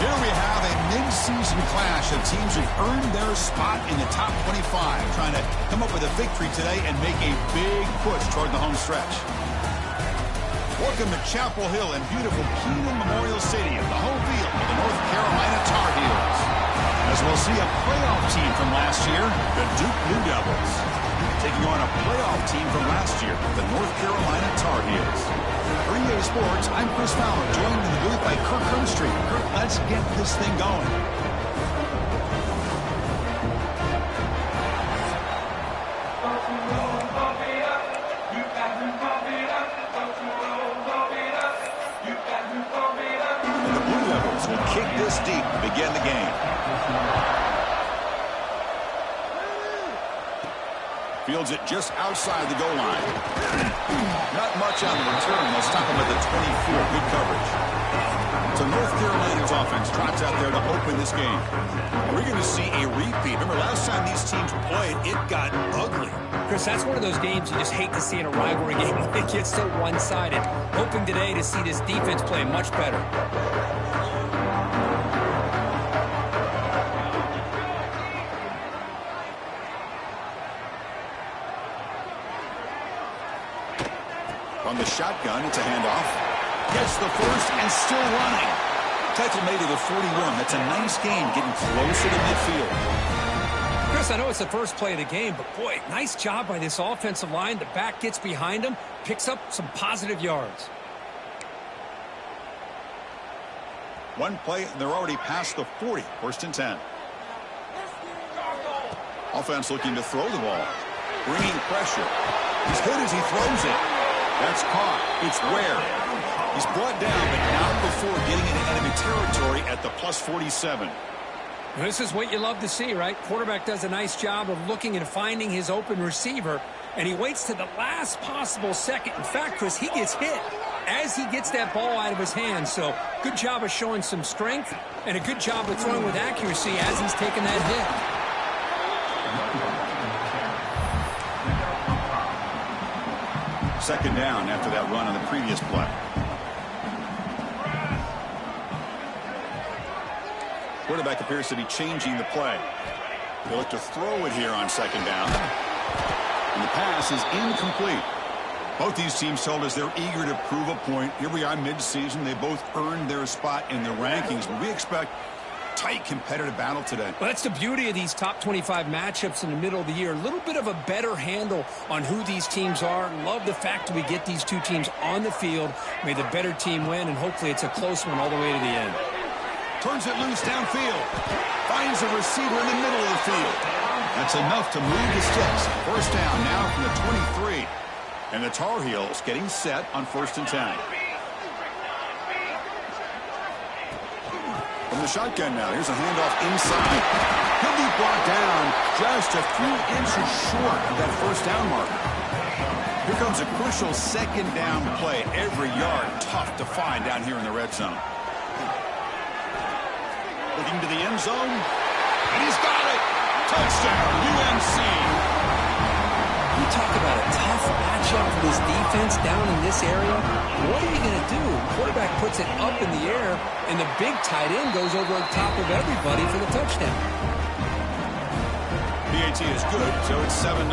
Here we have a mid-season clash of teams who've earned their spot in the top 25, trying to come up with a victory today and make a big push toward the home stretch. Welcome to Chapel Hill and beautiful Keenan Memorial Stadium, the home field of the North Carolina Tar Heels. As we'll see a playoff team from last year, the Duke Blue Devils, taking on a playoff team from last year, the North Carolina Tar Heels. For EA Sports, I'm Chris Fowler, joined in the booth by Kirk Hermstreet. Kirk, let's get this thing going. And the Blue Devils will kick this deep to begin the game. Fields it just outside the goal line. Not much on the return. They'll stop him at the 24. Good coverage. So North Carolina's offense trots out there to open this game. We're going to see a repeat. Remember, last time these teams played, it got ugly. Chris, that's one of those games you just hate to see in a rivalry game when it gets so one-sided. Hoping today to see this defense play much better. From the shotgun, it's a handoff. Gets the first and still running. Tackle made to the 41. That's a nice gain, getting closer to midfield. Chris, I know it's the first play of the game, but boy, nice job by this offensive line. The back gets behind him, picks up some positive yards. One play, and they're already past the 40. First and 10. Offense looking to throw the ball. Bringing pressure. He's hit as he throws it. That's caught. It's where? He's brought down, but not before getting into enemy territory at the plus 47. This is what you love to see, right? Quarterback does a nice job of looking and finding his open receiver, and he waits to the last possible second. In fact, Chris, he gets hit as he gets that ball out of his hands. So good job of showing some strength and a good job of throwing with accuracy as he's taking that hit. Second down after that run on the previous play. Quarterback appears to be changing the play. They look to throw it here on second down. And the pass is incomplete. Both these teams told us they're eager to prove a point. Here we are mid-season. They both earned their spot in the rankings. But we expect tight competitive battle today. Well, that's the beauty of these top 25 matchups in the middle of the year. A little bit of a better handle on who these teams are. Love the fact that we get these two teams on the field. May the better team win, and hopefully it's a close one all the way to the end. Turns it loose downfield. Finds a receiver in the middle of the field. That's enough to move the sticks. First down now from the 23. And the Tar Heels getting set on first and 10. From the shotgun now, here's a handoff inside. He'll be brought down just a few inches short of that first down marker. Here comes a crucial second down play. Every yard tough to find down here in the red zone. Looking to the end zone, and he's got it. Touchdown, UNC. You talk about a tough matchup for this defense down in this area. What are you going to do? Quarterback puts it up in the air, and the big tight end goes over the top of everybody for the touchdown. PAT is good, so it's 7-0.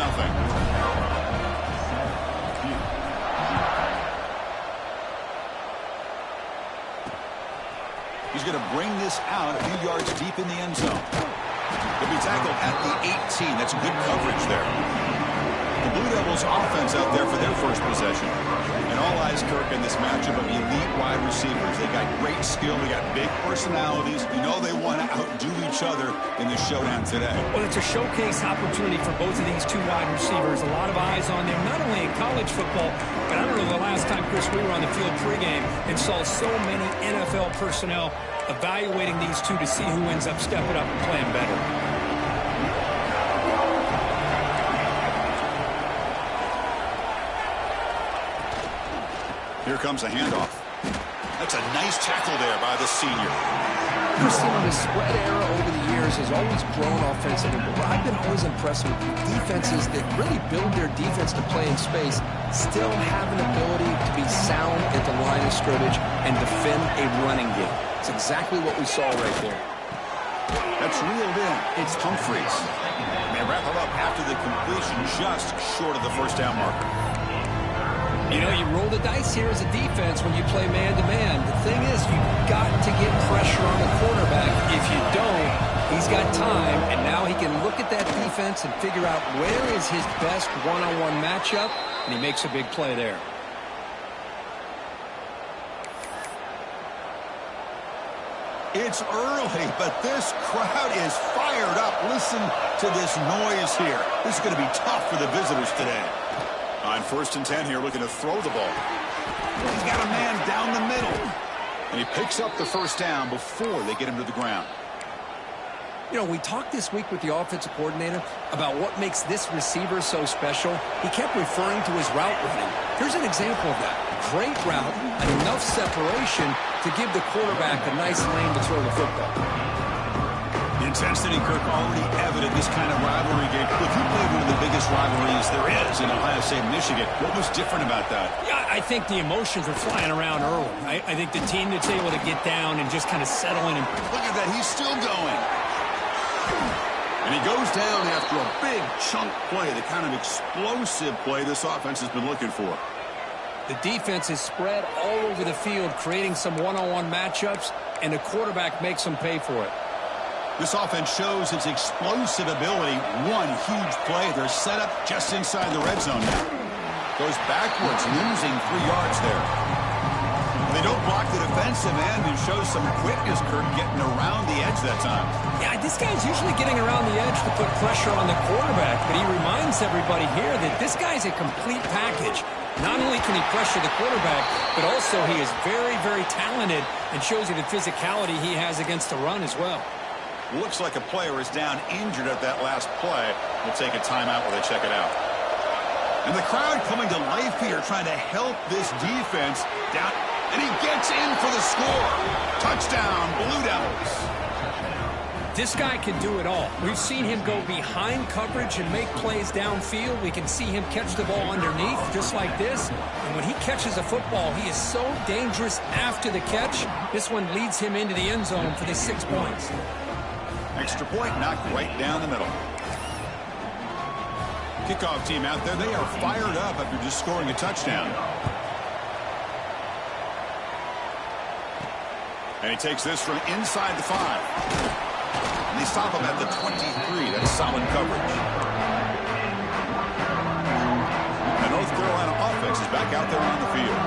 He's going to bring this out a few yards deep in the end zone. He'll be tackled at the 18. That's good coverage there. The Blue Devils offense out there for their first possession. And all eyes, Kirk, in this matchup of elite wide receivers. They got great skill. They got big personalities. You know they want to outdo each other in the showdown today. Well, it's a showcase opportunity for both of these two wide receivers. A lot of eyes on them, not only in college football, but I don't know the last time, Chris, we were on the field pregame and saw so many NFL personnel evaluating these two to see who ends up stepping up and playing better. Here comes a handoff. That's a nice tackle there by the senior. We've seen the spread era over the years years has always grown offensively, but what I've been always impressed with defenses that really build their defense to play in space still have an ability to be sound at the line of scrimmage and defend a running game. It's exactly what we saw right there. That's reeled in. It's Humphries. They wrap it up after the completion, just short of the first down marker. You know, you roll the dice here as a defense when you play man-to-man. The thing is, you've got to get pressure on the quarterback. If you don't, he's got time, and now he can look at that defense and figure out where is his best one-on-one matchup, and he makes a big play there. It's early, but this crowd is fired up. Listen to this noise here. This is going to be tough for the visitors today. On 1st and 10 here, looking to throw the ball. He's got a man down the middle. And he picks up the first down before they get him to the ground. You know, we talked this week with the offensive coordinator about what makes this receiver so special. He kept referring to his route running. Here's an example of that. Great route and enough separation to give the quarterback a nice lane to throw the football. The intensity, Kirk, already evident this kind of rivalry game. Look, you played one of the biggest rivalries there is in Ohio State, Michigan. What was different about that? Yeah, I think the emotions were flying around early. I think the team that's able to get down and just kind of settle in. And look at that, he's still going. And he goes down after a big chunk play, the kind of explosive play this offense has been looking for. The defense is spread all over the field, creating some one-on-one matchups, and the quarterback makes them pay for it. This offense shows its explosive ability. One huge play. They're set up just inside the red zone now. Goes backwards, losing 3 yards there. They don't block the defensive end and shows some quickness, Kirk, getting around the edge that time. Yeah, this guy's usually getting around the edge to put pressure on the quarterback, but he reminds everybody here that this guy's a complete package. Not only can he pressure the quarterback, but also he is very, very talented and shows you the physicality he has against the run as well. Looks like a player is down injured at that last play. We'll take a timeout while they check it out. And the crowd coming to life here, trying to help this defense down. And he gets in for the score. Touchdown, Blue Devils. This guy can do it all. We've seen him go behind coverage and make plays downfield. We can see him catch the ball underneath, just like this. And when he catches a football, he is so dangerous after the catch. This one leads him into the end zone for the 6 points. Extra point knocked right down the middle. Kickoff team out there. They are fired up after just scoring a touchdown. And he takes this from inside the 5. And they stop him at the 23. That's solid coverage. The North Carolina offense is back out there on the field.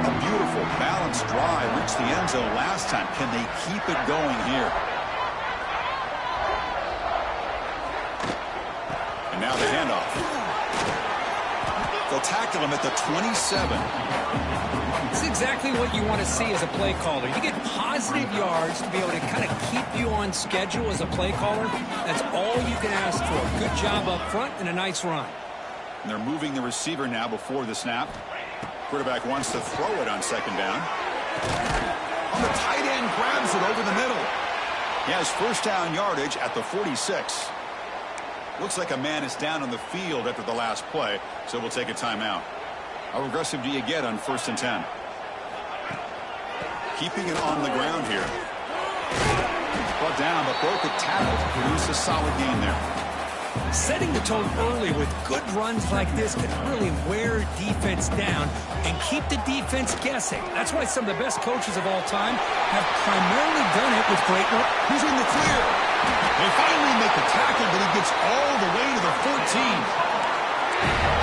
A beautiful, balanced drive. Reached the end zone last time. Can they keep it going here? And now the handoff. They'll tackle him at the 27. This is exactly what you want to see as a play caller. You get positive yards to be able to kind of keep you on schedule as a play caller. That's all you can ask for. Good job up front and a nice run. And they're moving the receiver now before the snap. Quarterback wants to throw it on 2nd down. On the tight end, grabs it over the middle. He has first down yardage at the 46. Looks like a man is down on the field after the last play, so we'll take a timeout. How aggressive do you get on 1st and 10? Keeping it on the ground here. Brought down, but broke a tackle to produce a solid gain there. Setting the tone early with good runs like this can really wear defense down and keep the defense guessing. That's why some of the best coaches of all time have primarily done it with great work. Who's in the clear? They finally make the tackle, but he gets all the way to the 14.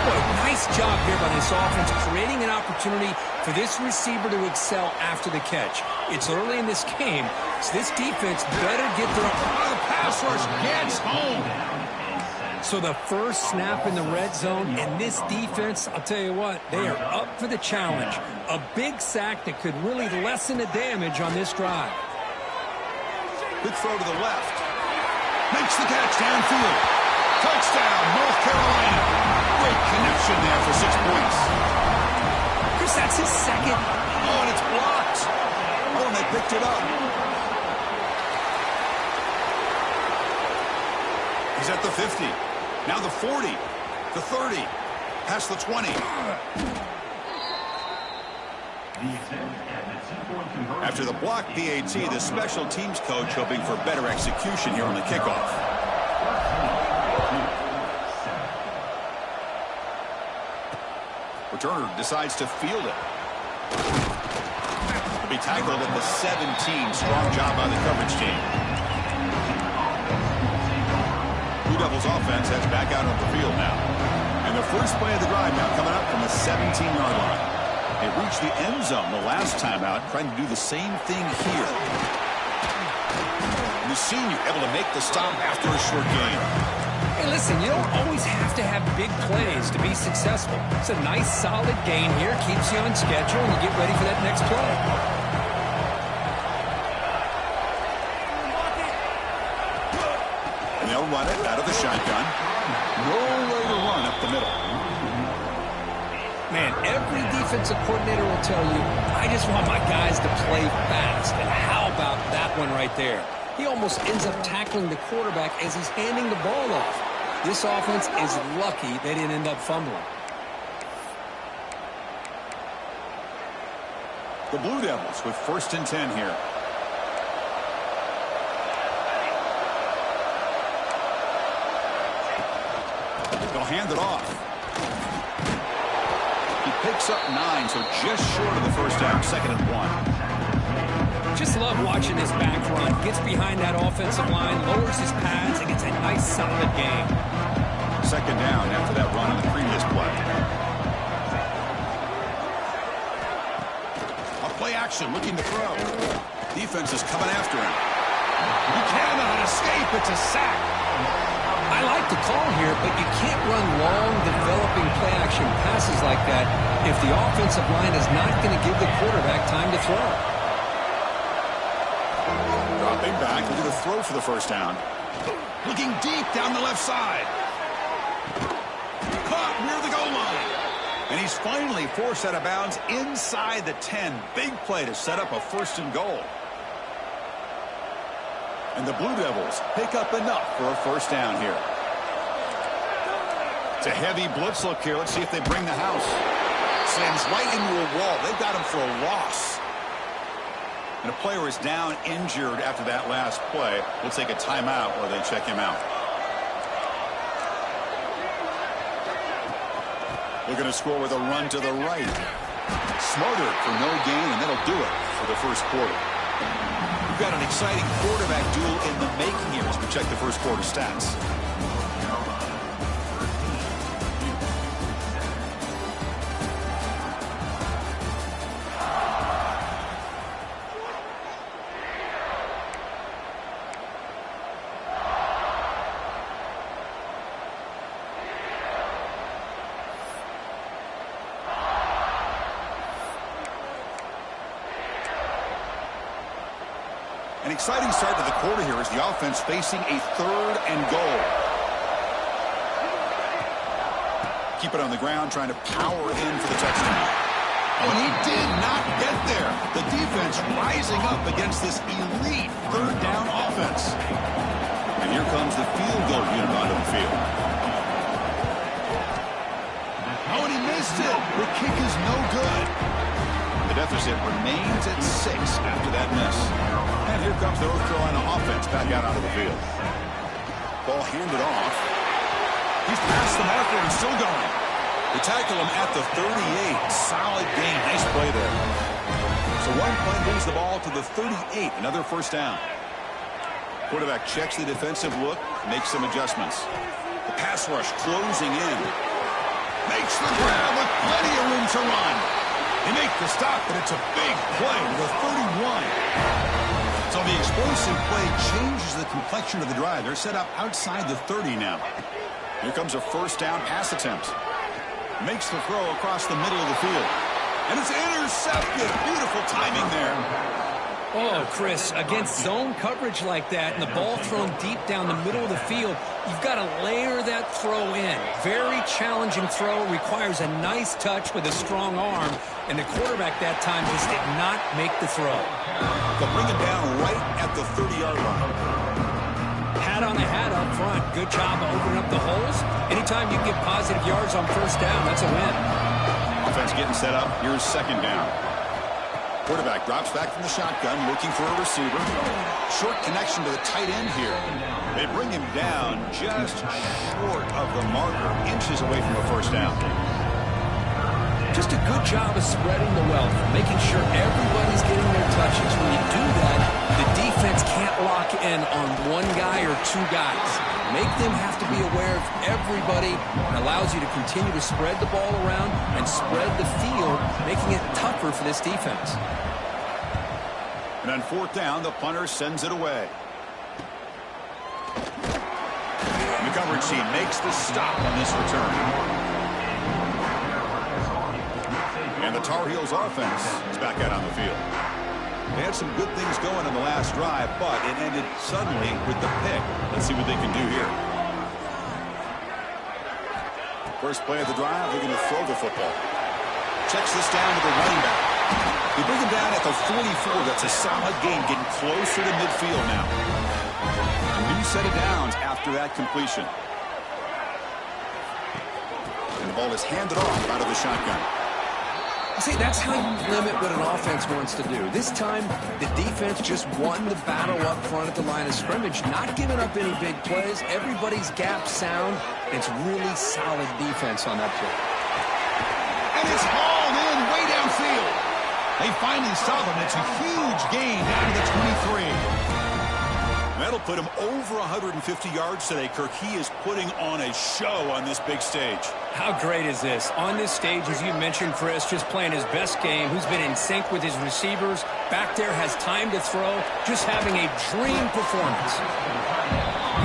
What a nice job here by this offense, creating an opportunity for this receiver to excel after the catch. It's early in this game, so this defense better get their... Oh, the pass rush gets home. So the first snap in the red zone, and this defense, I'll tell you what, they are up for the challenge. A big sack that could really lessen the damage on this drive. Good throw to the left. Makes the catch downfield. Touchdown, North Carolina. Great connection there for 6 points. Chris, that's his second. Oh, and it's blocked. Oh, and they picked it up. He's at the 50. Now the 40. The 30. Past the 20. After the block PAT, the special teams coach hoping for better execution here on the kickoff. Returner decides to field it. Will be tackled at the 17. Strong job by the coverage team. Blue Devils offense heads back out on the field now. And the first play of the drive now coming up from the 17-yard line. They reached the end zone the last time out, trying to do the same thing here. And the senior able to make the stop after a short gain. Hey, listen, you don't always have to have big plays to be successful. It's a nice, solid gain here. Keeps you on schedule, and you get ready for that next play. And they'll run it out of the shotgun. Nowhere to run up the middle. Man, every defensive coordinator will tell you, I just want my guys to play fast. And how about that one right there? He almost ends up tackling the quarterback as he's handing the ball off. This offense is lucky they didn't end up fumbling. The Blue Devils with 1st and 10 here. They'll hand it off. He picks up 9, so just short of the first down, 2nd and 1. Just love watching this back run. Gets behind that offensive line, lowers his pads, and gets a nice, solid gain. 2nd down after that run on the previous play. A play action, looking to throw. Defense is coming after him. He cannot escape. It's a sack. I like the call here, but you can't run long, developing play-action passes like that if the offensive line is not going to give the quarterback time to throw. Dropping back, looking to throw for the first down. Looking deep down the left side. Caught near the goal line. And he's finally forced out of bounds inside the 10. Big play to set up a 1st and goal. And the Blue Devils pick up enough for a 1st down here. It's a heavy blitz look here. Let's see if they bring the house. Slams right into a wall. They've got him for a loss. And a player is down injured after that last play. We'll take a timeout or they check him out. Looking to score with a run to the right. Smarter for no gain, and that'll do it for the first quarter. We've got an exciting quarterback duel in the making here as we check the first quarter stats. An exciting start to the quarter here as the offense facing a 3rd and goal. Keep it on the ground, trying to power in for the touchdown. Oh, and he did not get there. The defense rising up against this elite 3rd down offense. And here comes the field goal unit onto the field. Oh, and he missed it. The kick is no good. The deficit remains at 6 after that miss. And here comes the North Carolina offense back out onto the field. Ball handed off. He's past the marker and still going. They tackle him at the 38. Solid gain. Nice play there. So one play moves the ball to the 38. Another 1st down. Quarterback checks the defensive look, makes some adjustments. The pass rush closing in. Makes the grab with plenty of room to run. They make the stop, but it's a big play to the 31. So the explosive play changes the complexion of the drive. They're set up outside the 30 now. Here comes a 1st down pass attempt. Makes the throw across the middle of the field. And it's intercepted. Beautiful timing there. Oh, Chris, against zone coverage like that and the ball thrown deep down the middle of the field, you've got to layer that throw in. Very challenging throw, requires a nice touch with a strong arm, and the quarterback that time just did not make the throw. They'll bring it down right at the 30-yard line. Had hat on the hat up front. Good job of opening up the holes. Anytime you get positive yards on first down, that's a win. Offense getting set up. Here's second down. Quarterback drops back from the shotgun, looking for a receiver. Short connection to the tight end here. They bring him down just short of the marker, inches away from a first down. Just a good job of spreading the wealth, making sure everybody's getting their touches. When you do that, the defense can't lock in on one guy or two guys. Make them have to be aware of everybody. It allows you to continue to spread the ball around and spread the field, making it tougher for this defense. And on fourth down, the punter sends it away. And the coverage team makes the stop on this return. And the Tar Heels offense is back out on the field. They had some good things going in the last drive, but it ended suddenly with the pick. Let's see what they can do here. First play of the drive, they're going to throw the football. Checks this down to the running back. They bring him down at the 44. That's a solid gain, getting closer to midfield now. A new set of downs after that completion. And the ball is handed off out of the shotgun. See, that's how you limit what an offense wants to do. This time, the defense just won the battle up front at the line of scrimmage, not giving up any big plays. Everybody's gap sound. It's really solid defense on that play. And it's hauled in way downfield. They finally stop him. It's a huge gain down to the 23. That'll put him over 150 yards today, Kirk. He is putting on a show on this big stage. How great is this? On this stage, as you mentioned, Chris, just playing his best game, who's been in sync with his receivers, back there has time to throw, just having a dream performance.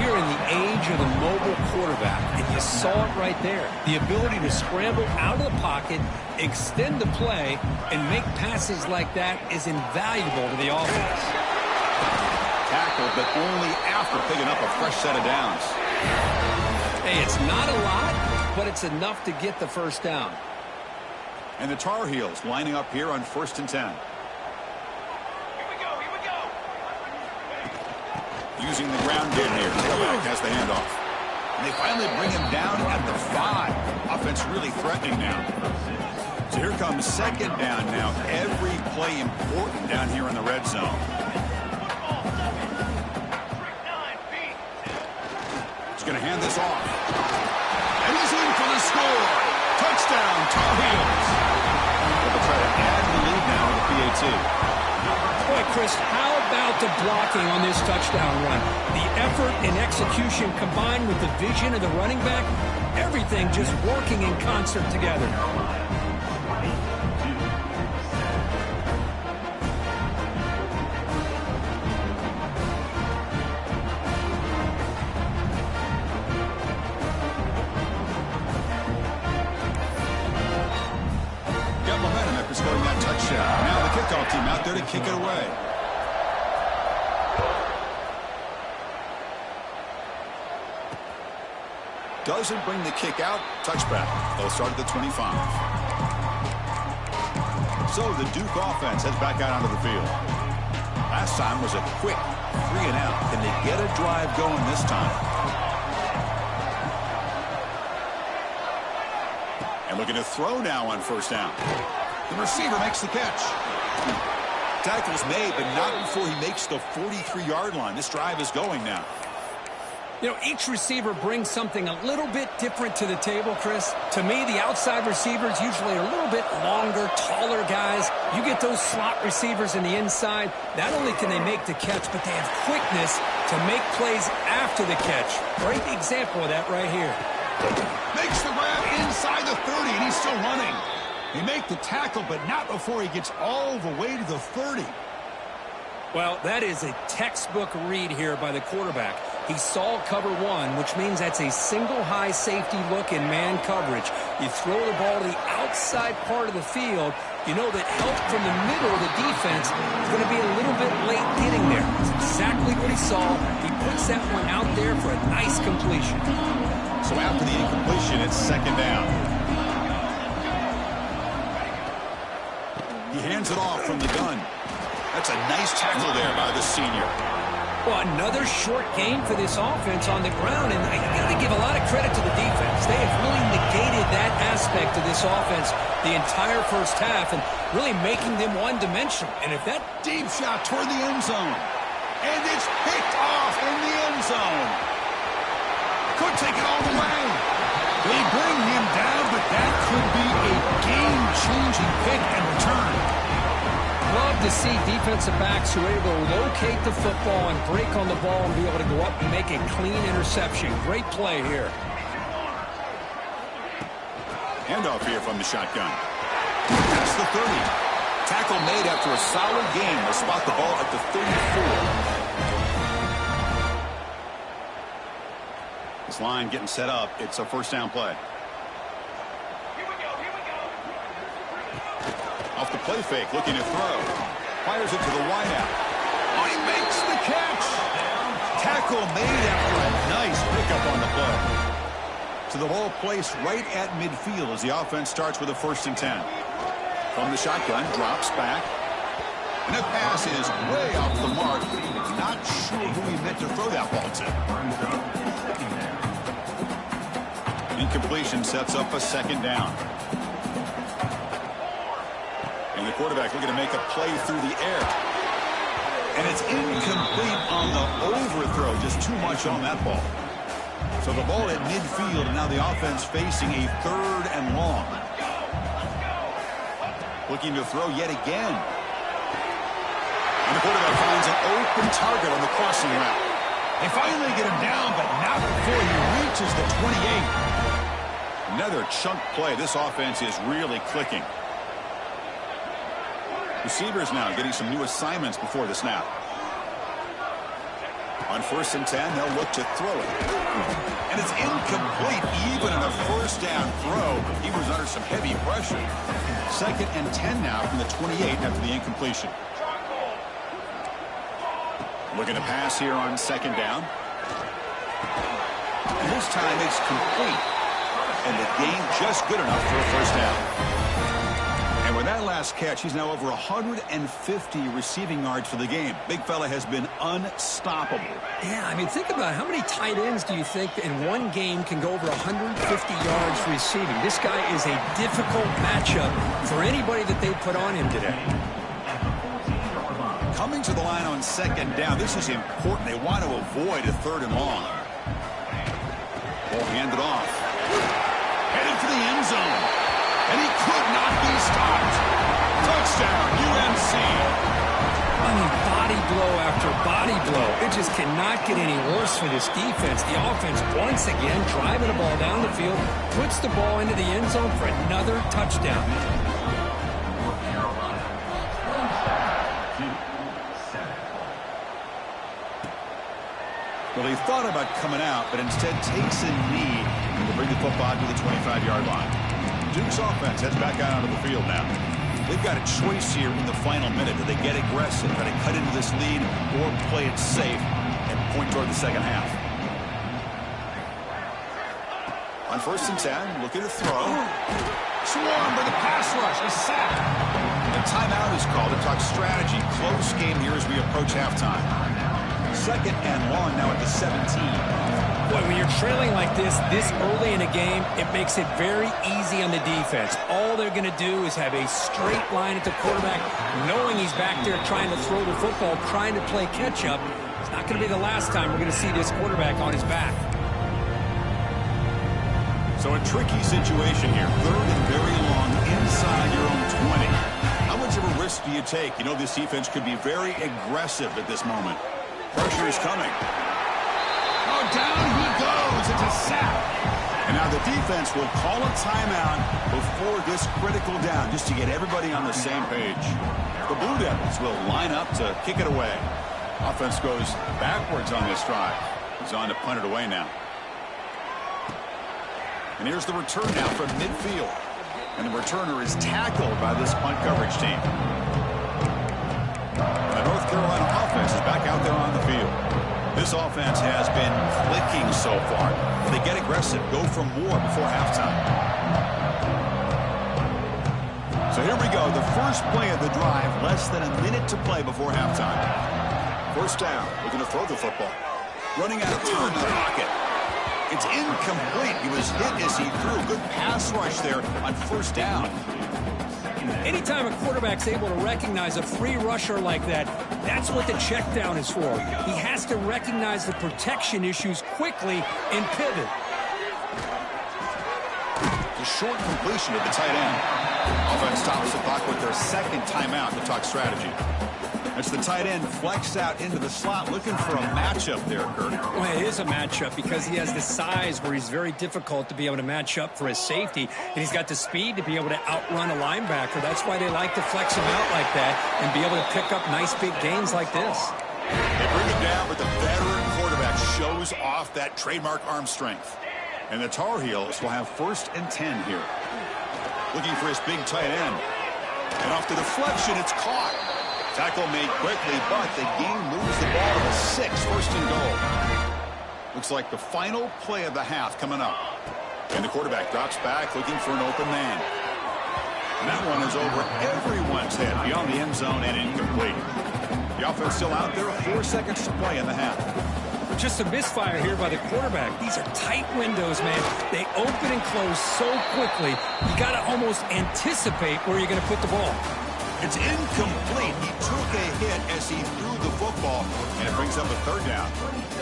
We're in the age of the mobile quarterback, and you saw it right there. The ability to scramble out of the pocket, extend the play, and make passes like that is invaluable to the offense. Tackle, but only after picking up a fresh set of downs. Hey, it's not a lot, but it's enough to get the first down. And the Tar Heels lining up here on 1st and 10. Here we go, here we go. Using the ground game here. Tailback has the handoff. And they finally bring him down at the 5. Offense really threatening now. So here comes second down now. Every play important down here in the red zone. Going to hand this off. And he's in for the score. Touchdown, Tar Heels. They'll try to add the lead now with the PAT. Boy, Chris, how about the blocking on this touchdown run? The effort and execution combined with the vision of the running back, everything just working in concert together. Now the kickoff team out there to kick it away. Doesn't bring the kick out. Touchback. They'll start at the 25. So the Duke offense heads back out onto the field. Last time was a quick 3-and-out. Can they get a drive going this time? And looking to throw now on first down. The receiver makes the catch. Tackle's made, but not before he makes the 43-yard line. This drive is going now. You know, each receiver brings something a little bit different to the table, Chris. To me, the outside receivers usually are a little bit longer, taller guys. You get those slot receivers in the inside, not only can they make the catch, but they have quickness to make plays after the catch. Great example of that right here. Makes the grab inside the 30, and he's still running. They make the tackle, but not before he gets all the way to the 30. Well, that is a textbook read here by the quarterback. He saw cover one, which means that's a single high safety look in man coverage. You throw the ball to the outside part of the field, you know that help from the middle of the defense is going to be a little bit late getting there. That's exactly what he saw. He puts that one out there for a nice completion. So after the incompletion, it's second down. He hands it off from the gun. That's a nice tackle there by the senior. Well, another short game for this offense on the ground, and I got to give a lot of credit to the defense. They have really negated that aspect of this offense the entire first half and really making them one-dimensional. And if that Deep shot toward the end zone. And it's picked off in the end zone. Could take it all the way. They bring him down, but that could be a game-changing pick and return. Love to see defensive backs who are able to locate the football and break on the ball and be able to go up and make a clean interception. Great play here. Handoff here from the shotgun. That's the 30. Tackle made after a solid game. They'll spot the ball at the 34. This line getting set up. It's a first down play. Here we go. Off the play fake, looking to throw. Fires it to the wideout. Oh, he makes the catch. Tackle made after a nice pickup on the play. So the ball placed right at midfield as the offense starts with a 1st and 10. From the shotgun, drops back. And that pass is way off the mark. Not sure who he meant to throw that ball to. Incompletion sets up a 2nd down. And the quarterback looking to make a play through the air. And it's incomplete on the overthrow. Just too much on that ball. So the ball at midfield, and now the offense facing a 3rd and long. Looking to throw yet again. And the quarterback finds an open target on the crossing route. They finally get him down, but not before he reaches the 28. Another chunk play. This offense is really clicking. Receivers now getting some new assignments before the snap. On 1st and 10, they'll look to throw it. And it's incomplete, even in a 1st down throw. He was under some heavy pressure. 2nd and 10 now from the 28 after the incompletion. Looking to pass here on 2nd down. And this time it's complete. And the gain just good enough for a 1st down. And with that last catch, he's now over 150 receiving yards for the game. Big fella has been unstoppable. Yeah, I mean, think about it. How many tight ends do you think in one game can go over 150 yards receiving? This guy is a difficult matchup for anybody that they put on him today. Coming to the line on 2nd down. This is important. They want to avoid a 3rd and long. Ball handed off. Headed for the end zone. And he could not be stopped. Touchdown, UNC. I mean, body blow after body blow. It just cannot get any worse for this defense. The offense, once again, driving the ball down the field, puts the ball into the end zone for another touchdown. Well, he thought about coming out, but instead takes a knee to bring the football to the 25-yard line. Duke's offense heads back out onto the field now. They've got a choice here in the final minute. Do they get aggressive, try to cut into this lead, or play it safe and point toward the 2nd half? On 1st and 10, looking to throw. Swarmed by the pass rush, a sack. The timeout is called to talk strategy. Close game here as we approach halftime. 2nd and long now at the 17. Boy, when you're trailing like this early in a game, it makes it very easy on the defense. All they're going to do is have a straight line at the quarterback, knowing he's back there trying to throw the football, trying to play catch-up. It's not going to be the last time we're going to see this quarterback on his back. So a tricky situation here. 3rd and very long inside your own 20. How much of a risk do you take? You know this defense could be very aggressive at this moment. Pressure is coming. Oh, down he goes. It's a sack. And now the defense will call a timeout before this critical down just to get everybody on the same page. The Blue Devils will line up to kick it away. Offense goes backwards on this drive. He's on to punt it away now. And here's the return now from midfield. And the returner is tackled by this punt coverage team. The North Carolina offense is back out there on the field. This offense has been clicking so far. If they get aggressive, go for more before halftime. So here we go. The first play of the drive. Less than a minute to play before halftime. First down, looking to throw the football. Running out of time in the pocket. It's incomplete. He was hit as he threw. Good pass rush there on first down. Anytime a quarterback's able to recognize a free rusher like that, that's what the check down is for. He has to recognize the protection issues quickly and pivot. The short completion of the tight end. Offense stops the clock with their second timeout to talk strategy. As the tight end flexed out into the slot, looking for a matchup there, Kirk. Well, it is a matchup because he has the size where he's very difficult to be able to match up for his safety, and he's got the speed to be able to outrun a linebacker. That's why they like to flex him out like that and be able to pick up nice big gains like this. They bring him down, but the veteran quarterback shows off that trademark arm strength. And the Tar Heels will have 1st and 10 here. Looking for his big tight end. And off the deflection, it's caught. Tackle made quickly, but the game moves the ball to the 6, 1st and goal. Looks like the final play of the half coming up. And the quarterback drops back, looking for an open man. And that one is over everyone's head beyond the end zone and incomplete. The offense still out there, 4 seconds to play in the half. Just a misfire here by the quarterback. These are tight windows, man. They open and close so quickly, you got to almost anticipate where you're going to put the ball. It's incomplete. He took a hit as he threw the football, and it brings up a 3rd down.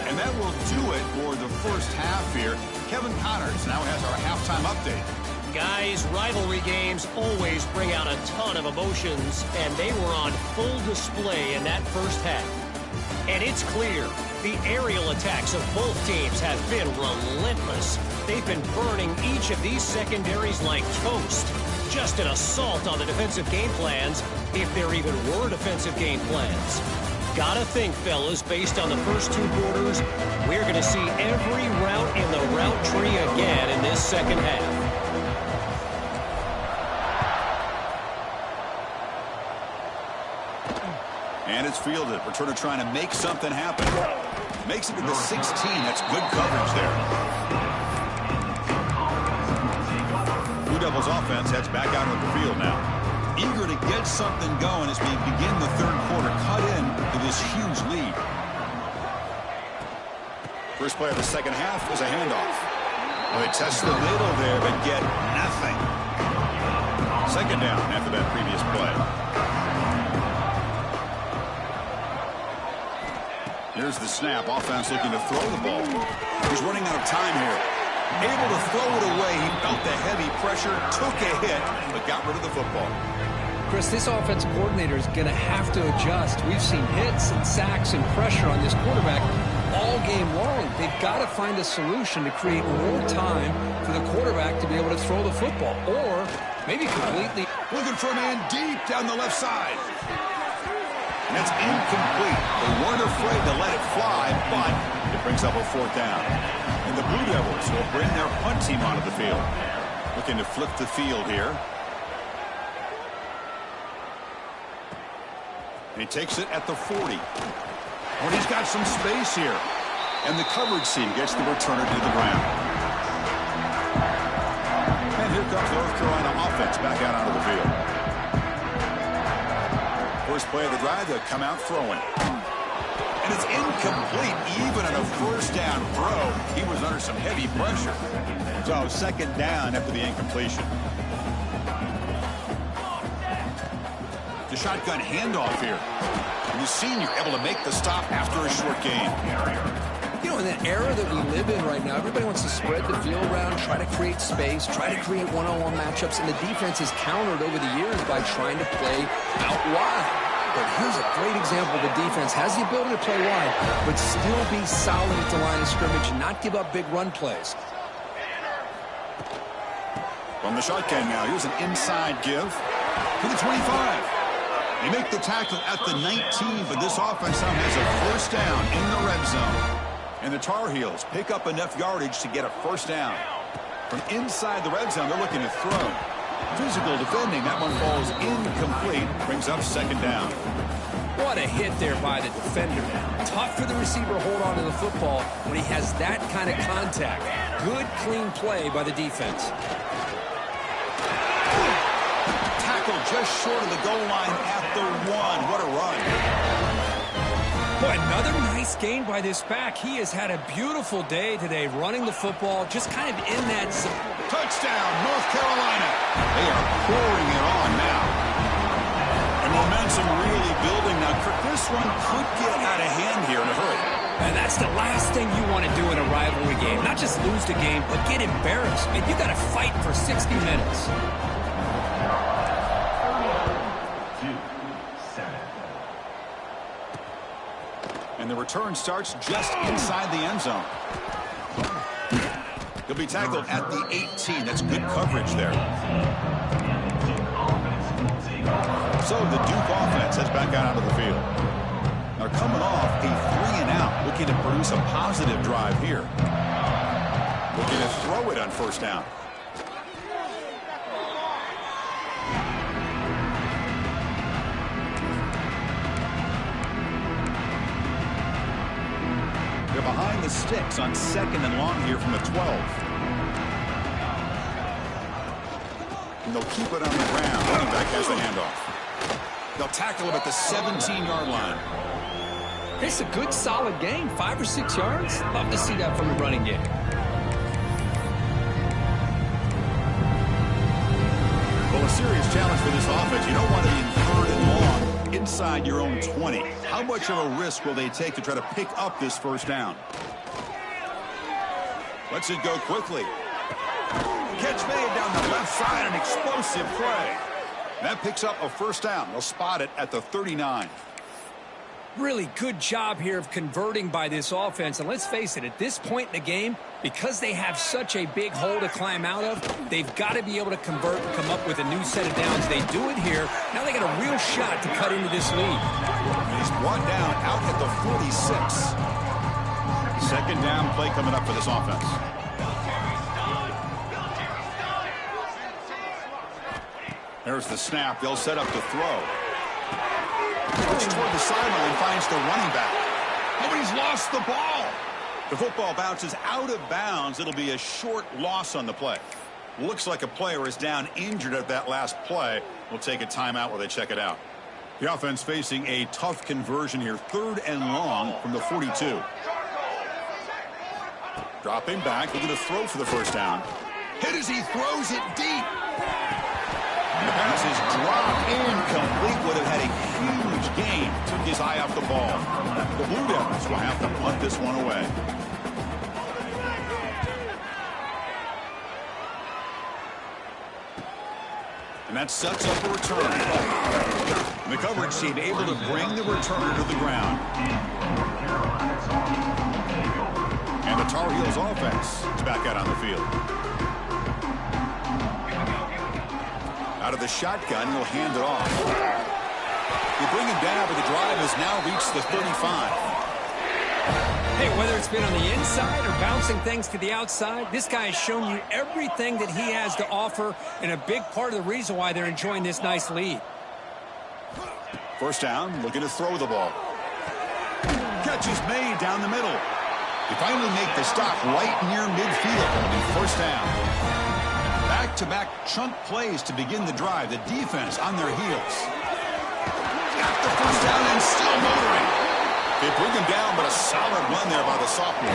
And that will do it for the first half here. Kevin Connors now has our halftime update. Guys, rivalry games always bring out a ton of emotions, and they were on full display in that first half. And it's clear, the aerial attacks of both teams have been relentless. They've been burning each of these secondaries like toast. Just an assault on the defensive game plans, if there even were defensive game plans. Gotta think, fellas, based on the first 2 quarters, we're going to see every route in the route tree again in this second half. And it's fielded. Returner trying to make something happen. Makes it to the 16. That's good coverage there. Blue Devils offense heads back out on the field now. Eager to get something going as we begin the 3rd quarter. Cut in to this huge lead. First play of the second half was a handoff. Well, they test the middle there, but get nothing. 2nd down after that previous play. Here's the snap. Offense looking to throw the ball. He's running out of time here. Able to throw it away. He felt the heavy pressure, took a hit, but got rid of the football. Chris, this offensive coordinator is going to have to adjust. We've seen hits and sacks and pressure on this quarterback all game long. They've got to find a solution to create more time for the quarterback to be able to throw the football, or maybe completely. Looking for a man deep down the left side. And that's incomplete. They weren't afraid to let it fly, but it brings up a 4th down. And the Blue Devils will bring their punt team onto the field. Looking to flip the field here. And he takes it at the 40. Oh, he's got some space here. And the coverage team gets the returner to the ground. And here comes North Carolina offense back out onto the field. First play of the drive, they'll come out throwing. And it's incomplete, even on a 1st down throw. He was under some heavy pressure. So 2nd down after the incompletion. The shotgun handoff here. And the senior able to make the stop after a short gain. You know, in the era that we live in right now, everybody wants to spread the field around, try to create space, try to create one-on-one matchups, and the defense has countered over the years by trying to play out wide. But here's a great example. The defense has the ability to play wide, but still be solid at the line of scrimmage and not give up big run plays. From the shotgun now, here's an inside give to the 25. They make the tackle at the 19, but this offense now has a 1st down in the red zone. And the Tar Heels pick up enough yardage to get a 1st down. From inside the red zone, they're looking to throw. Physical defending, that one falls incomplete, brings up 2nd down. What a hit there by the defender. Tough for the receiver to hold on to the football when he has that kind of contact. Good, clean play by the defense. Tackle just short of the goal line at the 1. What a run. Boy, another nice gain by this back. He has had a beautiful day today running the football, just kind of in that zone. Touchdown, North Carolina. They are pouring it on now. And momentum really building now. This one could get out of hand here in a hurry. And that's the last thing you want to do in a rivalry game. Not just lose the game, but get embarrassed. Man, you got to fight for 60 minutes. And the return starts just inside the end zone. He'll be tackled at the 18. That's good coverage there. So the Duke offense heads back out onto the field. They're coming off a 3-and-out, looking to produce a positive drive here. Looking to throw it on first down. They're behind the sticks on 2nd and long here from the 12. And they'll keep it on the ground. Running back has the handoff. They'll tackle him at the 17-yard line. It's a good, solid game. 5 or 6 yards. Love to see that from the running game. Well, a serious challenge for this offense. You don't want to be in 3rd and long inside your own 20. How much of a risk will they take to try to pick up this first down? Lets it go quickly. Catch made down the left side, an explosive play. That picks up a first down. They'll spot it at the 39. Really good job here of converting by this offense. And let's face it, at this point in the game, because they have such a big hole to climb out of, they've got to be able to convert and come up with a new set of downs. They do it here. Now they got a real shot to cut into this lead. And he's brought down out at the 46. 2nd down play coming up for this offense. There's the snap. They'll set up to throw. Looks toward the sideline, finds the running back. Nobody's lost the ball. The football bounces out of bounds. It'll be a short loss on the play. Looks like a player is down injured at that last play. We'll take a timeout while they check it out. The offense facing a tough conversion here. 3rd and long from the 42. Dropping back, looking to throw for the first down. Hit as he throws it deep. The pass is dropped incomplete. Would have had a huge gain. Took his eye off the ball. The Blue Devils will have to punt this one away. And that sets up a return. And the coverage team able to bring the returner to the ground. And the Tar Heels offense is back out on the field. Out of the shotgun, he'll hand it off. They bring him down, but the drive has now reached the 35. Hey, whether it's been on the inside or bouncing things to the outside, this guy has shown you everything that he has to offer, and a big part of the reason why they're enjoying this nice lead. First down, looking to throw the ball. Catch is made down the middle. They finally make the stop right near midfield. It'll be first down. Back-to-back chunk plays to begin the drive. The defense on their heels. Got the first down and still motoring. They bring him down, but a solid run there by the sophomore.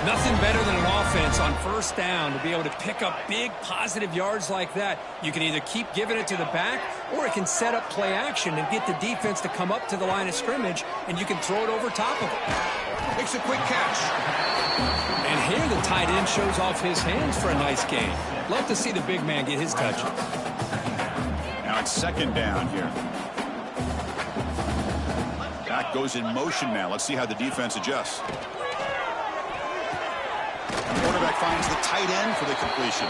Nothing better than an offense on first down to be able to pick up big positive yards like that. You can either keep giving it to the back, or it can set up play action and get the defense to come up to the line of scrimmage, and you can throw it over top of it. Makes a quick catch. And here the tight end shows off his hands for a nice gain. Love to see the big man get his touches. Now it's 2nd down here. Back goes in motion now. Let's see how the defense adjusts. The quarterback finds the tight end for the completion.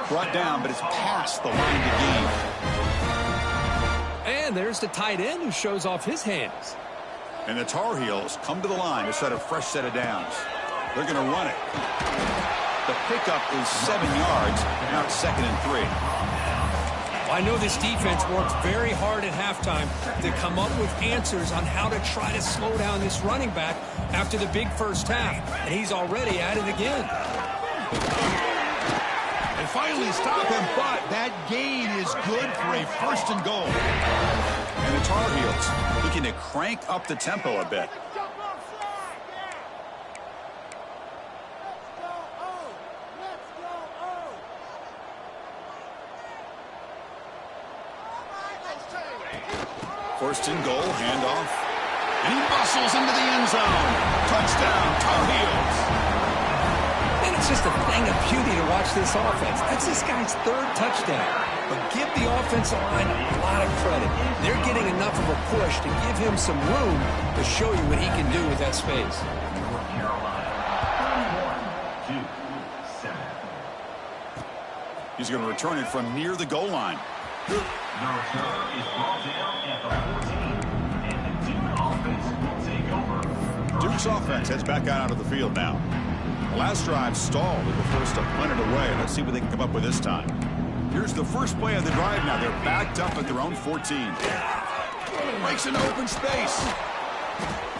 Brought down, but it's past the line to gain. And there's the tight end who shows off his hands. And the Tar Heels come to the line to set a fresh set of downs. They're going to run it. The pickup is 7 yards. Now it's 2nd and 3. I know this defense worked very hard at halftime to come up with answers on how to try to slow down this running back after the big first half. And he's already at it again. And finally stop him, but that gain is good for a 1st and goal. And the Tar Heels looking to crank up the tempo a bit. First and goal, handoff. And he bustles into the end zone. Touchdown, Tar Heels. And it's just a thing of beauty to watch this offense. That's this guy's 3rd touchdown. But give the offensive line a lot of credit. They're getting enough of a push to give him some room to show you what he can do with that space. North Carolina, 31-7. He's going to return it from near the goal line. The return is brought down at the 14, and the Duke offense will take over. Duke's offense heads back out onto the field now. The last drive stalled. They were forced to punt it away. Let's see what they can come up with this time. Here's the first play of the drive now. They're backed up at their own 14. Breaks into open space.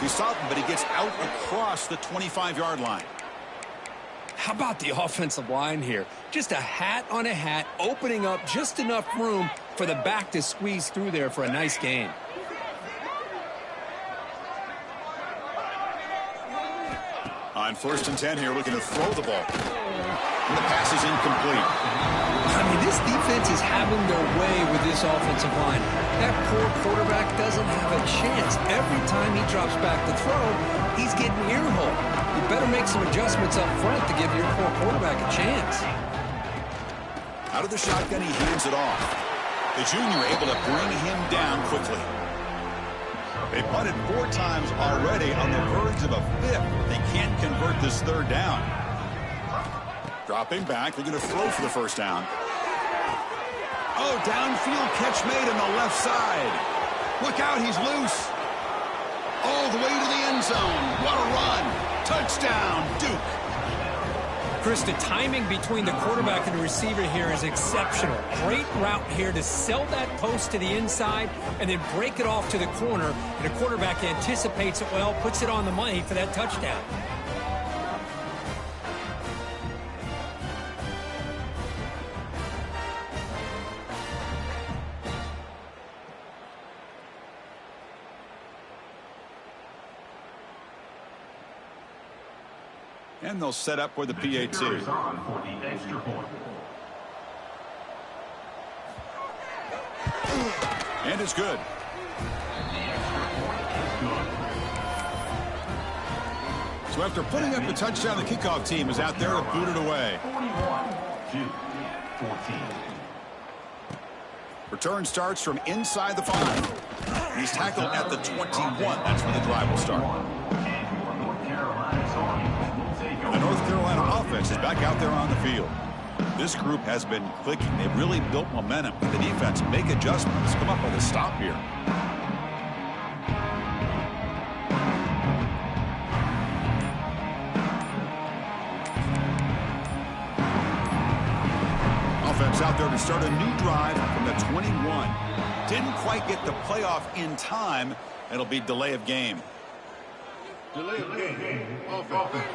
He stopped him, but he gets out across the 25-yard line. How about the offensive line here? Just a hat on a hat, opening up just enough room for the back to squeeze through there for a nice gain. On 1st and 10 here, looking to throw the ball. And the pass is incomplete. I mean, this defense is having their way with this offensive line. That poor quarterback doesn't have a chance. Every time he drops back to throw, he's getting earholed. You better make some adjustments up front to give your poor quarterback a chance. Out of the shotgun, he hands it off. The junior able to bring him down quickly. They punted 4 times already, on the verge of a 5th. They can't convert this 3rd down. Dropping back, they're going to throw for the 1st down. Oh, downfield catch made on the left side. Look out, he's loose. All the way to the end zone. What a run. Touchdown, Duke. Chris, the timing between the quarterback and the receiver here is exceptional. Great route here to sell that post to the inside and then break it off to the corner. And the quarterback anticipates it well, puts it on the money for that touchdown. And they'll set up for the PAT. And it's good. So after putting up the touchdown, the kickoff team is out there to boot it away. 41-14. Return starts from inside the 5. He's tackled at the 21. That's where the drive will start. The North Carolina offense is back out there on the field. This group has been clicking. They've really built momentum. The defense make adjustments. Come up with a stop here. Offense out there to start a new drive from the 21. Didn't quite get the playoff in time. It'll be delay of game. Delay of game. Offense.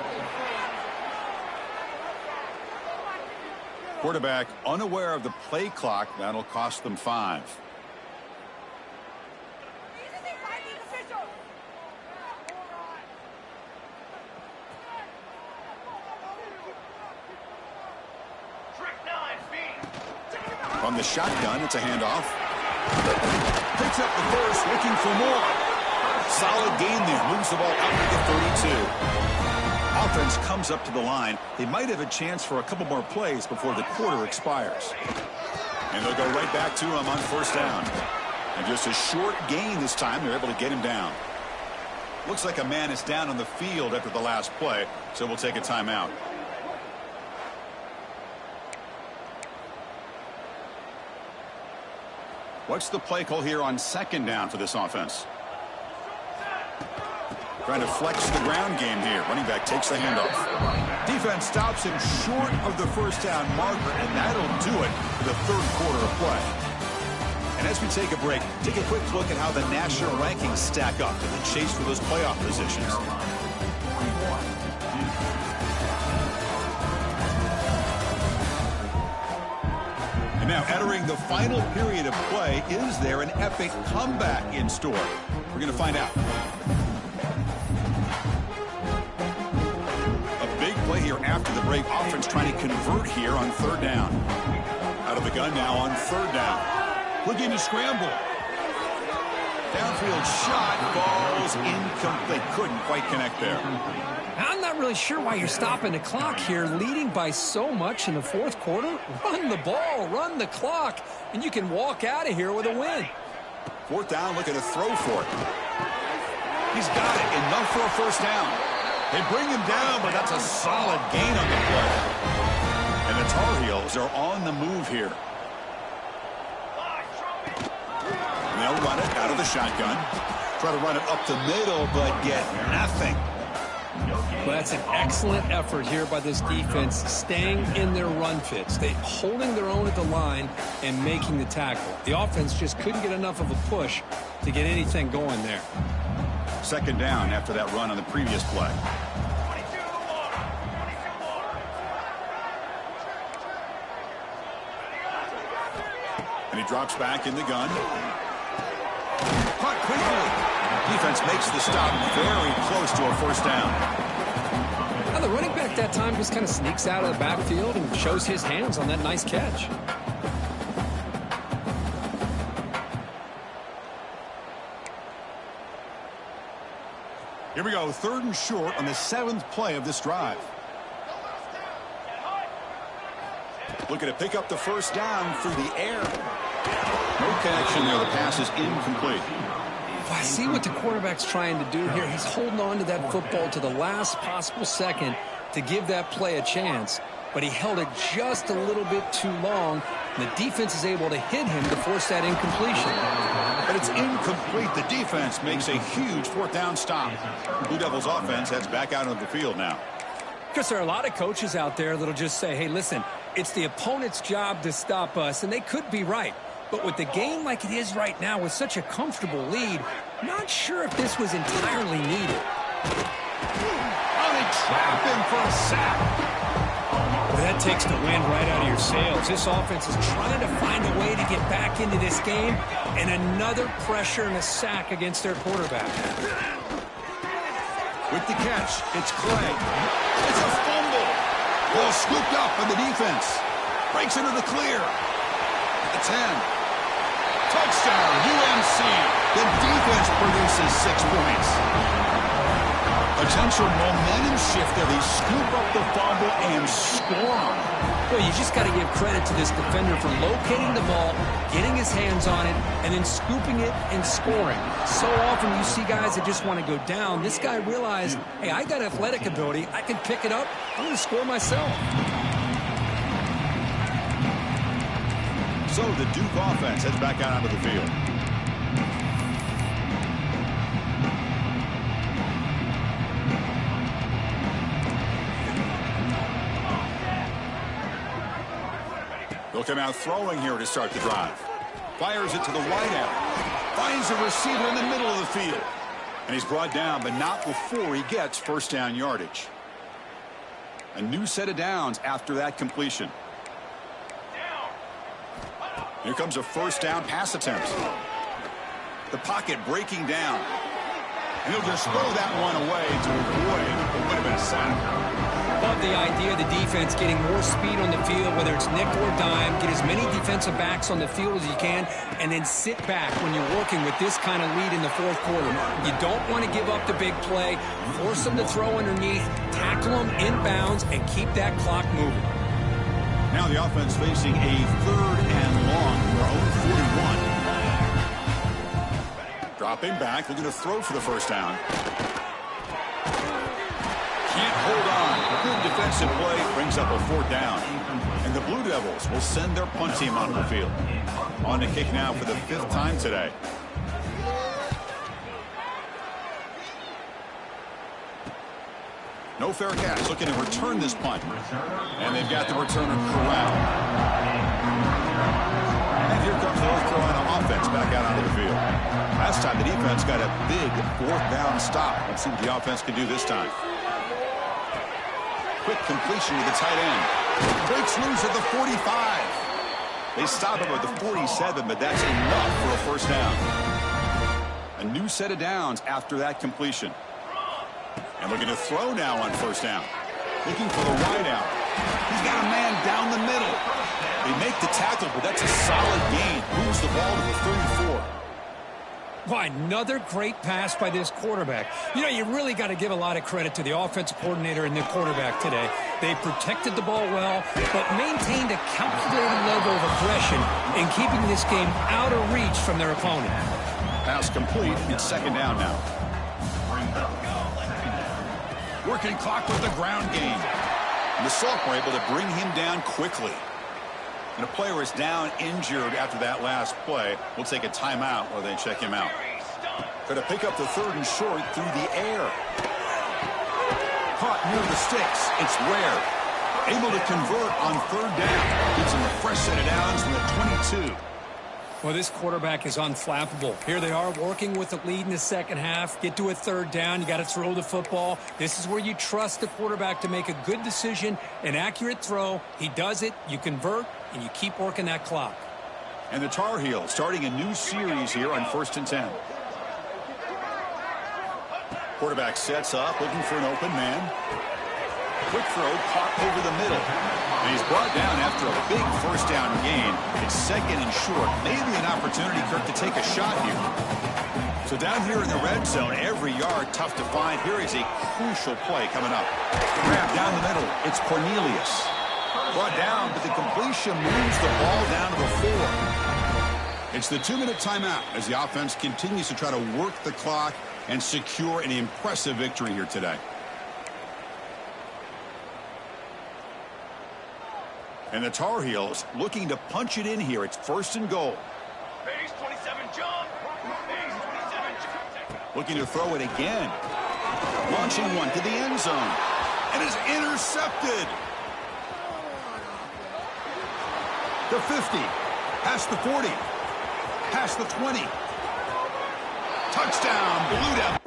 Quarterback unaware of the play clock. That'll cost them 5. From the shotgun, it's a handoff. Picks up the first, looking for more. Solid gain there. Moves the ball out to the 32. Offense comes up to the line. They might have a chance for a couple more plays before the quarter expires. And they'll go right back to him on 1st down. And just a short gain this time. They're able to get him down. Looks like a man is down on the field after the last play, so we'll take a timeout. What's the play call here on 2nd down for this offense? Trying to flex the ground game here. Running back takes the handoff. Defense stops him short of the 1st down marker, and that'll do it for the 3rd quarter of play. And as we take a break, take a quick look at how the national rankings stack up in the chase for those playoff positions. Now, entering the final period of play, is there an epic comeback in store? We're going to find out. A big play here after the break. Offense trying to convert here on third down. Out of the gun now on third down. Looking to scramble. Downfield shot, falls incomplete. Couldn't quite connect there. I'm not really sure why you're stopping the clock here, leading by so much in the fourth quarter. Run the ball, run the clock, and you can walk out of here with a win. Fourth down, looking to throw for it. He's got it, enough for a first down. They bring him down, but that's a solid gain on the play. And the Tar Heels are on the move here. And they'll run it out of the shotgun. Try to run it up the middle, but get nothing. Well, that's an excellent effort here by this defense, staying in their run fits. They holding their own at the line and making the tackle. The offense just couldn't get enough of a push to get anything going there. Second down after that run on the previous play. And he drops back in the gun. Caught quickly. Defense makes the stop very close to a first down. Now the running back that time just kind of sneaks out of the backfield and shows his hands on that nice catch. Here we go, third and short on the 7th play of this drive. Looking to pick up the first down through the air. No connection there. The pass is incomplete. Well, I see what the quarterback's trying to do here. He's holding on to that football to the last possible second to give that play a chance. But he held it just a little bit too long. And the defense is able to hit him to force that incompletion. But it's incomplete. The defense makes a huge fourth down stop. Blue Devils offense heads back out on the field now. Because there are a lot of coaches out there that'll just say, hey, listen, it's the opponent's job to stop us. And they could be right. But with the game like it is right now, with such a comfortable lead, not sure if this was entirely needed. Oh, they trap him for a sack. Well, that takes the wind right out of your sails. This offense is trying to find a way to get back into this game, and another pressure and a sack against their quarterback. With the catch, it's Clay. It's a fumble. Ball scooped up by the defense. Breaks into the clear. The 10. Touchdown, UNC. The defense produces 6 points. Potential momentum shift there. They scoop up the fumble and score. Well, you just got to give credit to this defender for locating the ball, getting his hands on it, and then scooping it and scoring. So often you see guys that just want to go down. This guy realized, hey, I got athletic ability. I can pick it up. I'm going to score myself. So the Duke offense heads back out onto the field. They'll come out throwing here to start the drive. Fires it to the wideout. Finds a receiver in the middle of the field. And he's brought down, but not before he gets first down yardage. A new set of downs after that completion. Here comes a first down pass attempt. The pocket breaking down. And he'll just throw that one away to avoid what would have been a sack. Love the idea of the defense getting more speed on the field, whether it's nickel or dime. Get as many defensive backs on the field as you can, and then sit back when you're working with this kind of lead in the fourth quarter. You don't want to give up the big play. Force them to throw underneath, tackle them inbounds, and keep that clock moving. Now the offense facing a third and long. Their own 41. Dropping back, looking to throw for the first down. Can't hold on. Good defensive play brings up a fourth down. And the Blue Devils will send their punt team onto the field. On to kick now for the 5th time today. No fair catch, looking to return this punt. And they've got the returner corralled. And here comes North Carolina offense back out onto the field. Last time the defense got a big fourth down stop. Let's see what the offense can do this time. Quick completion to the tight end. Breaks loose at the 45. They stop him at the 47, but that's enough for a first down. A new set of downs after that completion. And looking to throw now on first down. Looking for the wide out. He's got a man down the middle. They make the tackle, but that's a solid gain. Moves the ball to the 34. Why, another great pass by this quarterback. You know, you really got to give a lot of credit to the offensive coordinator and the quarterback today. They protected the ball well, but maintained a calculated level of aggression in keeping this game out of reach from their opponent. Pass complete. It's second down now. Working clock with the ground game. And the Salk were able to bring him down quickly. And a player is down injured after that last play. We'll take a timeout while they check him out. Going to pick up the third and short through the air. Caught near the sticks. It's Ware. Able to convert on third down. Gets him a fresh set of downs from the 22. Well, this quarterback is unflappable. Here they are working with the lead in the second half. Get to a third down. You got to throw the football. This is where you trust the quarterback to make a good decision, an accurate throw. He does it. You convert, and you keep working that clock. And the Tar Heels starting a new series here on 1st and 10. Quarterback sets up, looking for an open man. Quick throw, caught over the middle. And he's brought down after a big first down gain. It's second and short. Maybe an opportunity, Kirk, to take a shot here. So down here in the red zone, every yard tough to find. Here is a crucial play coming up. Grab down the middle. It's Cornelius. Brought down, but the completion moves the ball down to the 4. It's the 2-minute timeout as the offense continues to try to work the clock and secure an impressive victory here today. And the Tar Heels looking to punch it in here. It's first and goal. Base 27 jump. Base 27 jump. Looking to throw it again. Launching one to the end zone. And is intercepted. The 50. Past the 40. Past the 20. Touchdown, Blue Devils.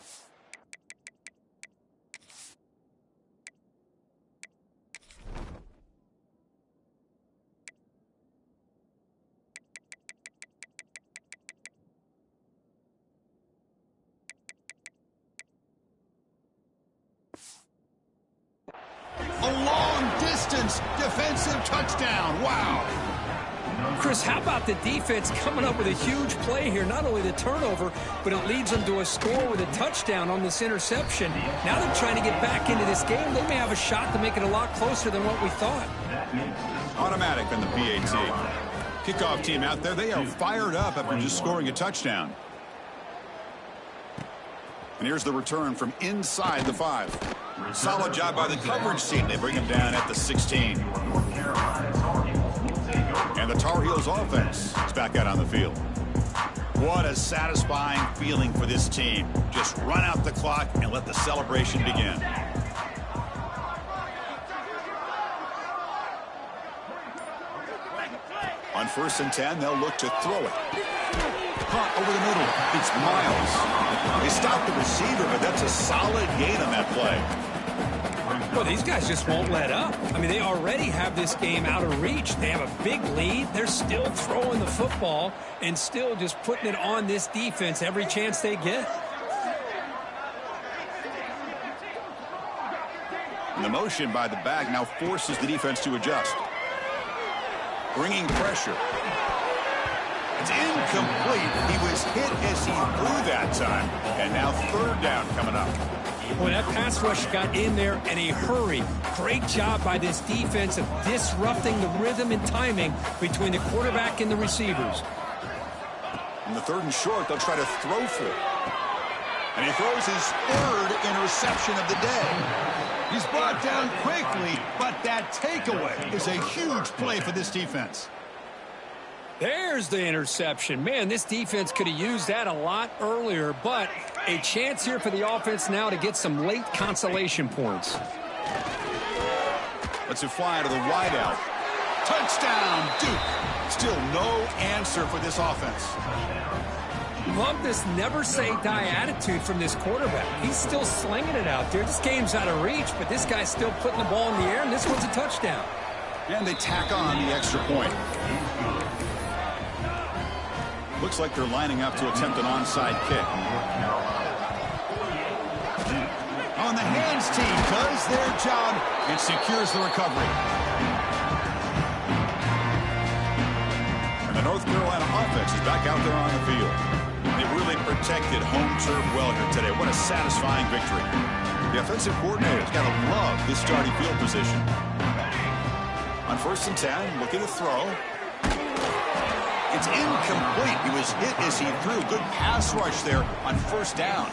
A long-distance defensive touchdown. Wow. Chris, how about the defense coming up with a huge play here? Not only the turnover, but it leads them to a score with a touchdown on this interception. Now they're trying to get back into this game. They may have a shot to make it a lot closer than what we thought. Automatic on the PAT. Kickoff team out there, they are fired up after just scoring a touchdown. And here's the return from inside the 5. Solid job by the coverage team. They bring him down at the 16. And the Tar Heels offense is back out on the field. What a satisfying feeling for this team. Just run out the clock and let the celebration begin. On 1st and 10, they'll look to throw it. Caught over the middle. It's Miles. They stopped the receiver, but that's a solid gain on that play. Well, these guys just won't let up. I mean, they already have this game out of reach. They have a big lead. They're still throwing the football and still just putting it on this defense every chance they get. And the motion by the back now forces the defense to adjust. Bringing pressure. It's incomplete. He was hit as he threw that time. And now third down coming up. Well, that pass rush got in there in a hurry. Great job by this defense of disrupting the rhythm and timing between the quarterback and the receivers. In the 3rd and short, they'll try to throw for it. And he throws his 3rd interception of the day. He's brought down quickly, but that takeaway is a huge play for this defense. There's the interception. Man, this defense could have used that a lot earlier, but a chance here for the offense now to get some late consolation points. Lets it fly to the wideout. Touchdown, Duke. Still no answer for this offense. Love this never-say-die attitude from this quarterback. He's still slinging it out there. This game's out of reach, but this guy's still putting the ball in the air, and this one's a touchdown. And they tack on the extra point. Looks like they're lining up to attempt an onside kick. On the hands team does their job and secures the recovery. And the North Carolina offense is back out there on the field. They really protected home turf well here today. What a satisfying victory. The offensive coordinator's got to love this starting field position. On 1st and 10, looking to throw. It's incomplete. He was hit as he threw. Good pass rush there on 1st down.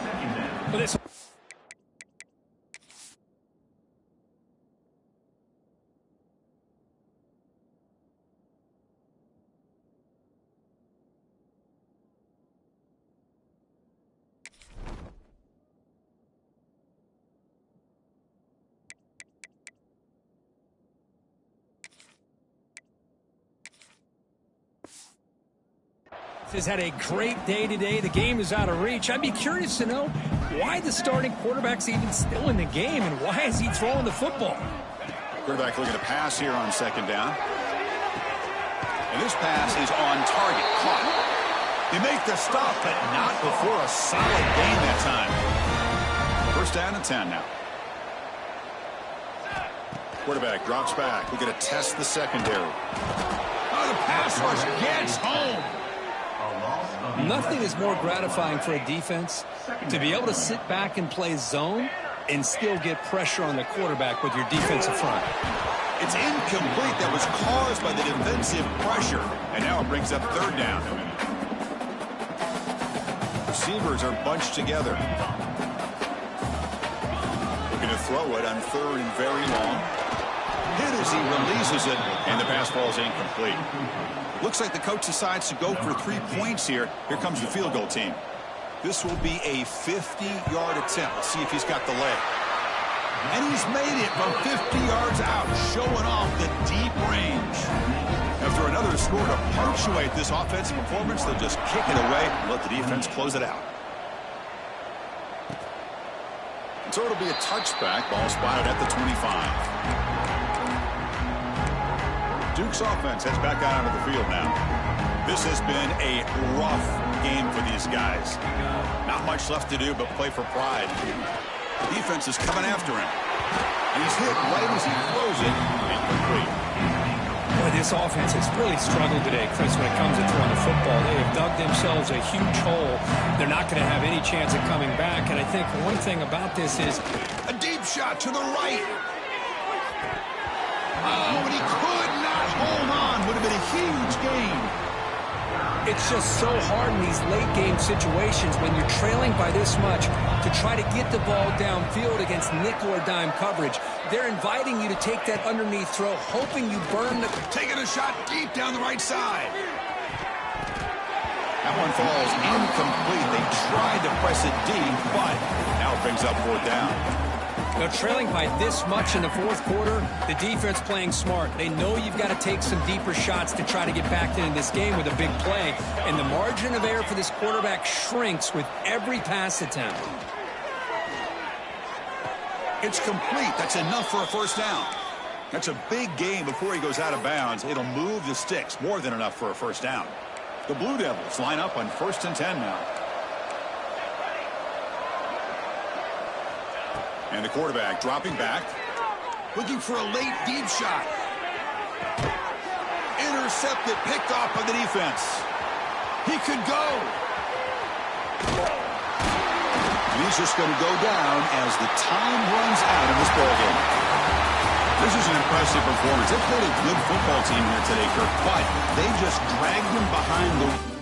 Has had a great day today. The game is out of reach. I'd be curious to know why the starting quarterback's even still in the game and why is he throwing the football? Quarterback looking to pass here on 2nd down. And this pass is on target. Caught. They make the stop, but not before a solid gain that time. 1st down and 10 now. Quarterback drops back. We're going to test the secondary. Oh, the pass rush gets home. Nothing is more gratifying for a defense to be able to sit back and play zone and still get pressure on the quarterback with your defensive front. It's incomplete. That was caused by the defensive pressure. And now it brings up 3rd down. Receivers are bunched together. Looking to throw it on 3rd and very long. Hit as he releases it, and the pass ball is incomplete. Looks like the coach decides to go for 3 points here. Here comes the field goal team. This will be a 50-yard attempt. Let's see if he's got the leg. And he's made it from 50 yards out, showing off the deep range. After another score to punctuate this offensive performance, they'll just kick it away and let the defense close it out. And so it'll be a touchback. Ball spotted at the 25. Duke's offense heads back out onto the field now. This has been a rough game for these guys. Not much left to do but play for pride. Defense is coming after him. And he's hit right as he throws it. Incomplete. Boy, this offense has really struggled today, Chris, when it comes to throwing the football. They have dug themselves a huge hole. They're not going to have any chance of coming back. And I think one thing about this is a deep shot to the right. Oh, and he could not hold on. Would have been a huge gain. It's just so hard in these late game situations when you're trailing by this much to try to get the ball downfield against nickel or dime coverage. They're inviting you to take that underneath throw, hoping you burn the... Taking a shot deep down the right side. That one falls incomplete. They tried to press it deep, but now it brings up 4th down. They're trailing by this much in the 4th quarter. The defense playing smart. They know you've got to take some deeper shots to try to get back into this game with a big play. And the margin of error for this quarterback shrinks with every pass attempt. It's complete. That's enough for a 1st down. That's a big gain before he goes out of bounds. It'll move the sticks. More than enough for a 1st down. The Blue Devils line up on 1st and 10 now. And the quarterback dropping back. Looking for a late deep shot. Intercepted, picked off by the defense. He could go. And he's just going to go down as the time runs out in this ballgame. This is an impressive performance. They played a good football team here today, Kirk, but they just dragged him behind the...